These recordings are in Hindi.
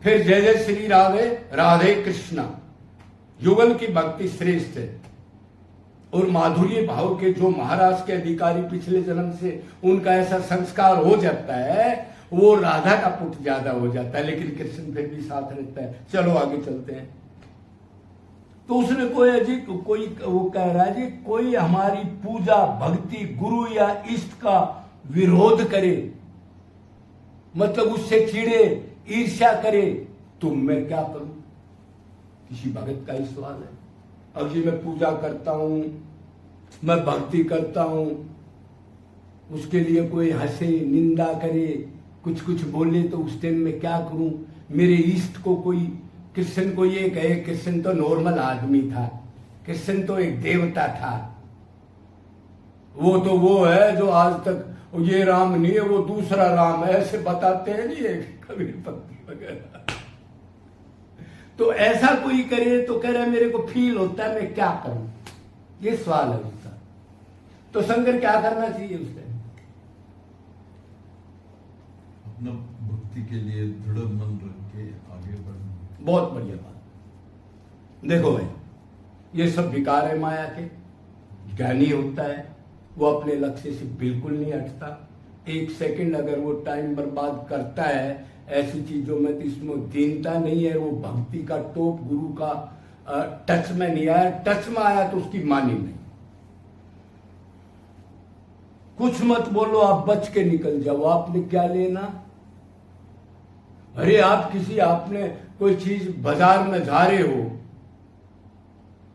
फिर जय जय श्री राधे राधे कृष्णा। युगल की भक्ति श्रेष्ठ है और माधुर्य भाव के जो महाराष्ट्र के अधिकारी पिछले जन्म से उनका ऐसा संस्कार हो जाता है, वो राधा का पुत्र ज्यादा हो जाता है, लेकिन कृष्ण फिर भी साथ रहता है। चलो आगे चलते हैं। तो उसने कोई वो कह रहा है जी, कोई हमारी पूजा भक्ति गुरु या इष्ट का विरोध करे, मतलब उससे चिढ़े ईर्ष्या करे, तो मैं क्या करूं? किसी भगत का ही सवाल है। अब जी मैं पूजा करता हूं, मैं भक्ति करता हूं, उसके लिए कोई हंसे निंदा करे, कुछ कुछ बोले, तो उस टाइम में क्या करूं? मेरे इष्ट को कोई, कृष्ण को ये कहे कृष्ण तो नॉर्मल आदमी था, कृष्ण तो एक देवता था, वो तो वो है जो आज तक ये राम नहीं है वो दूसरा राम है, ऐसे बताते हैं नहीं ये कबीर पत्नी वगैरह। तो ऐसा कोई करे तो कह रहा है मेरे को फील होता है, मैं क्या करूं? ये सवाल है उसका। तो शंकर क्या करना चाहिए उस टाइम? अपना भक्ति के लिए दृढ़ मन रख के आगे बढ़ना। बहुत बढ़िया बात। देखो भाई, ये सब विकार है माया के। ज्ञानी होता है वो अपने लक्ष्य से बिल्कुल नहीं हटता। एक सेकंड अगर वो टाइम बर्बाद करता है ऐसी चीजों में, तो इसमें दीनता नहीं है। वो भक्ति का टोप गुरु का टच में नहीं आया, टच में आया तो उसकी मानी नहीं। कुछ मत बोलो, आप बच के निकल जाओ, आपने क्या लेना? अरे आपने कोई चीज बाजार में जा रहे हो,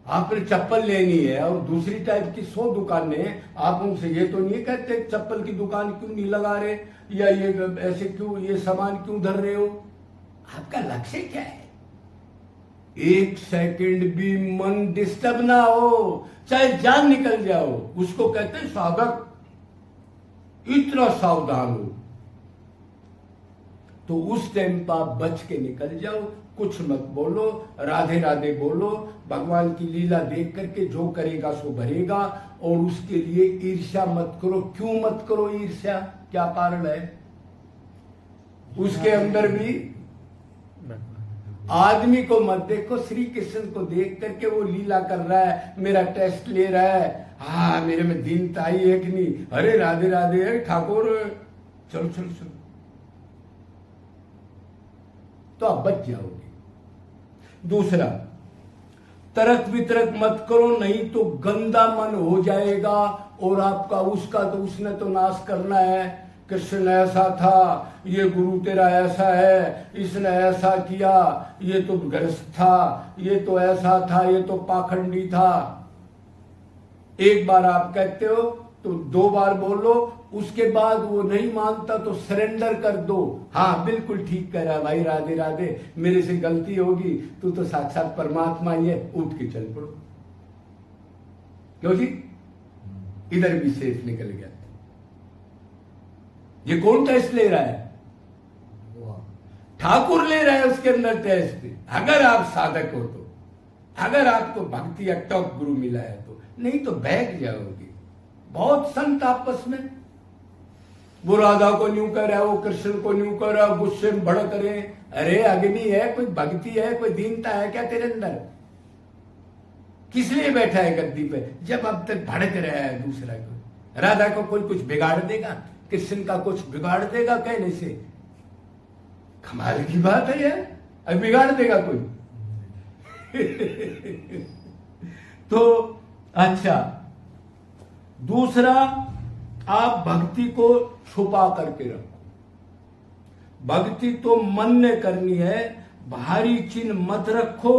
आपने चप्पल लेनी है और दूसरी टाइप की 100 दुकानें, आप उनसे ये तो नहीं कहते चप्पल की दुकान क्यों नहीं लगा रहे, या ये ऐसे क्यों, ये सामान क्यों धर रहे हो? आपका लक्ष्य क्या है? एक सेकंड भी मन डिस्टर्ब ना हो, चाहे जान निकल जाओ, उसको कहते हैं साधक। इतना सावधान हो तो उस टाइम पर आप बच के निकल जाओ। कुछ मत बोलो, राधे राधे बोलो, भगवान की लीला देख करके जो करेगा सो भरेगा, और उसके लिए ईर्ष्या मत करो। क्यों मत करो ईर्ष्या? क्या कारण है? उसके अंदर भी आदमी को मत देखो, श्री कृष्ण को देख करके वो लीला कर रहा है, मेरा टेस्ट ले रहा है, हाँ मेरे में दीनता ही है कि नहीं, अरे राधे राधे है ठाकुर, चलो चलो चलो, तो आप बच जाओगे। दूसरा, तरक वितरक मत करो, नहीं तो गंदा मन हो जाएगा और आपका उसका तो उसने तो नाश करना है। कृष्ण ऐसा था, ये गुरु तेरा ऐसा है, इसने ऐसा किया, ये तो ग्रस्त था, ये तो ऐसा था, ये तो पाखंडी था। एक बार आप कहते हो तो 2 बार बोलो, उसके बाद वो नहीं मानता तो सरेंडर कर दो। हाँ बिल्कुल ठीक कह रहा है भाई, राधे राधे, मेरे से गलती होगी, तू तो साक्षात परमात्मा ही है, उठ के चल पड़ो। क्यों जी? इधर भी सेफ निकल गया। ये कौन टेस्ट ले रहा है? ठाकुर ले रहा है उसके अंदर टेस्ट। अगर आप साधक हो तो, अगर आपको भक्ति या टॉप गुरु मिला है तो, नहीं तो बहक जाओगे। बहुत संत आपस में, वो राधा को न्यू कर रहा है, वो कृष्ण को न्यू कर रहा है, गुस्से में भड़क रहे हैं। अरे अग्नि है, कोई भक्ति है, कोई दीनता है क्या तेरे अंदर? किस लिए बैठा है गद्दी पे? जब अब तक भड़क रहा है दूसरा को। राधा को कोई कुछ बिगाड़ देगा, कृष्ण का कुछ बिगाड़ देगा कहने से? कमाल की बात है यार, अब बिगाड़ देगा कोई? तो अच्छा, दूसरा, आप भक्ति को छुपा करके रखो। भक्ति तो मन ने करनी है, भारी चिन्ह मत रखो।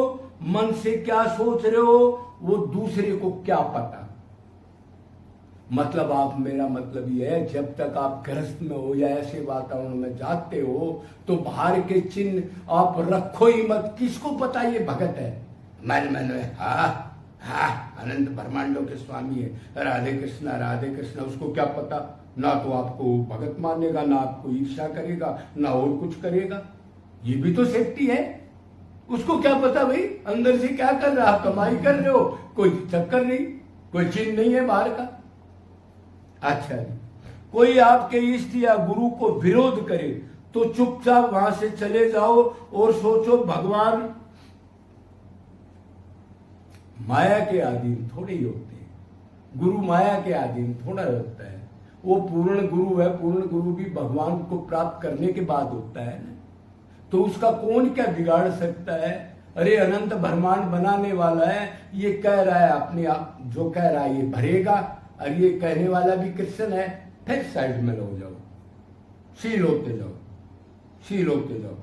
मन से क्या सोच रहे हो वो दूसरे को क्या पता। मतलब आप, मेरा मतलब ये है, जब तक आप गृहस्थ में हो या ऐसे वातावरण में जाते हो तो बाहर के चिन्ह आप रखो ही मत। किसको पता ये भगत है? मन में हाँ हाँ अनंत ब्रह्मांडों के स्वामी है, राधे कृष्णा, उसको क्या पता? ना तो आपको भगत मानेगा, ना आपको ईर्ष्या करेगा, ना और कुछ करेगा। ये भी तो सेफ्टी है। उसको क्या पता भाई अंदर से क्या कर रहा, आप कमाई कर रहे हो, कोई चक्कर नहीं, कोई चिन्ह नहीं है बाहर का। अच्छा जी, कोई आपके इष्ट या गुरु को विरोध करे तो चुपचाप वहां से चले जाओ और सोचो भगवान माया के अधीन थोड़े ही होते हैं, गुरु माया के अधीन थोड़ा होता है। वो पूर्ण गुरु है, पूर्ण गुरु भी भगवान को प्राप्त करने के बाद होता है ना, तो उसका कौन क्या बिगाड़ सकता है। अरे अनंत ब्रह्मांड बनाने वाला है, ये कह रहा है अपने आप, जो कह रहा है ये भरेगा, और ये कहने वाला भी कृष्ण है। फिर साइड में हो जाओ, शील होते जाओ, शील होते जाओ,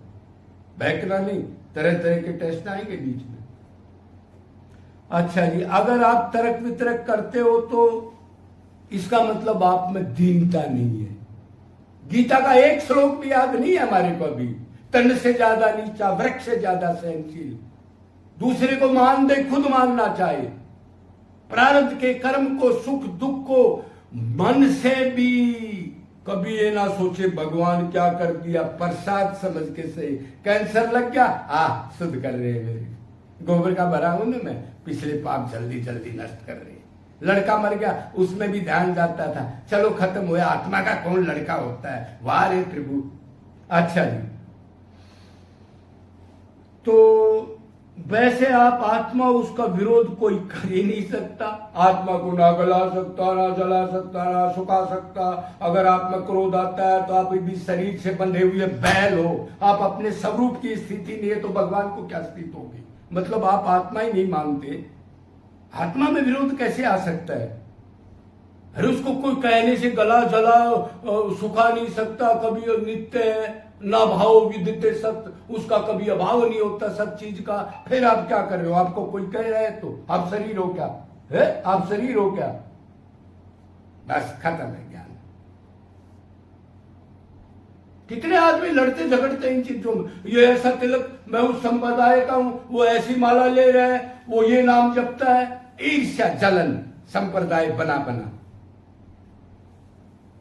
बहकना नहीं। तरह तरह के टेस्ट आएंगे बीच में। अच्छा जी, अगर आप तर्क वितरक करते हो तो इसका मतलब आप में दीनता नहीं है। गीता का एक श्लोक भी याद नहीं है हमारे को अभी। तन से ज्यादा नीचा, वृक्ष से ज्यादा सहनशील, दूसरे को मान दे, खुद मानना चाहे, प्रारब्ध के कर्म को, सुख दुख को मन से भी कभी ये ना सोचे भगवान क्या कर दिया, प्रसाद समझ के सही। कैंसर लग गया, शुद्ध कर रहे हैं मेरे, गोबर का भरा हूं ना मैं, पिछले पाप जल्दी जल्दी नष्ट कर रहे हैं। लड़का मर गया, उसमें भी ध्यान जाता था, चलो खत्म हुआ। आत्मा का कौन लड़का होता है, वाह रे प्रभु। अच्छा जी, तो वैसे आप आत्मा, उसका विरोध कोई कर ही नहीं सकता। आत्मा को ना गला सकता, ना जला सकता, ना सुखा सकता। अगर आप में क्रोध आता है तो आप भी शरीर से बंधे हुए बैल हो, आप अपने स्वरूप की स्थिति नहीं है, तो भगवान को क्या स्थिति होगी। मतलब आप आत्मा ही नहीं मानते, आत्मा में विरोध कैसे आ सकता है। अरे उसको कोई कहने से गला जला सुखा नहीं सकता, कभी नित्य है, ना भाव विदिते सत्य, उसका कभी अभाव नहीं होता सब चीज का। फिर आप क्या कर रहे हो, आपको कोई कह रहा है तो आप शरीर हो क्या है, आप शरीर हो क्या, बस खत्म है ज्ञान। कितने आदमी लड़ते झगड़ते इन चीजों में। ये ऐसा तिलक, मैं उस संप्रदाय का हूं, वो ऐसी माला ले रहा है, वो ये नाम जपता है। ईर्ष्या जलन, संप्रदाय बना बना,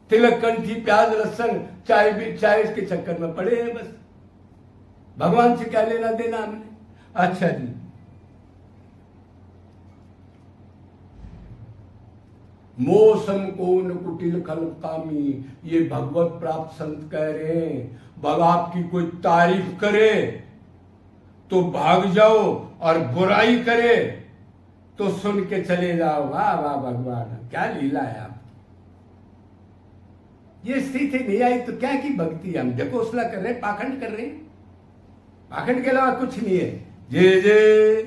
तिलक कंठी प्याज लहसन चाय भी, चाय के चक्कर में पड़े हैं बस। भगवान से क्या लेना देना हमने। अच्छा जी, मोसम को न कुटिल खल कामी, ये भगवत प्राप्त संत कह रहे हैं। भग आपकी कोई तारीफ करे तो भाग जाओ, और बुराई करे तो सुन के चले जाओ, वाह वाह भगवान क्या लीला है आप। ये स्थिति नहीं आई तो क्या की भक्ति। हम देखो उसला कर रहे हैं, पाखंड कर रहे हैं, पाखंड के अलावा कुछ नहीं है। जय जय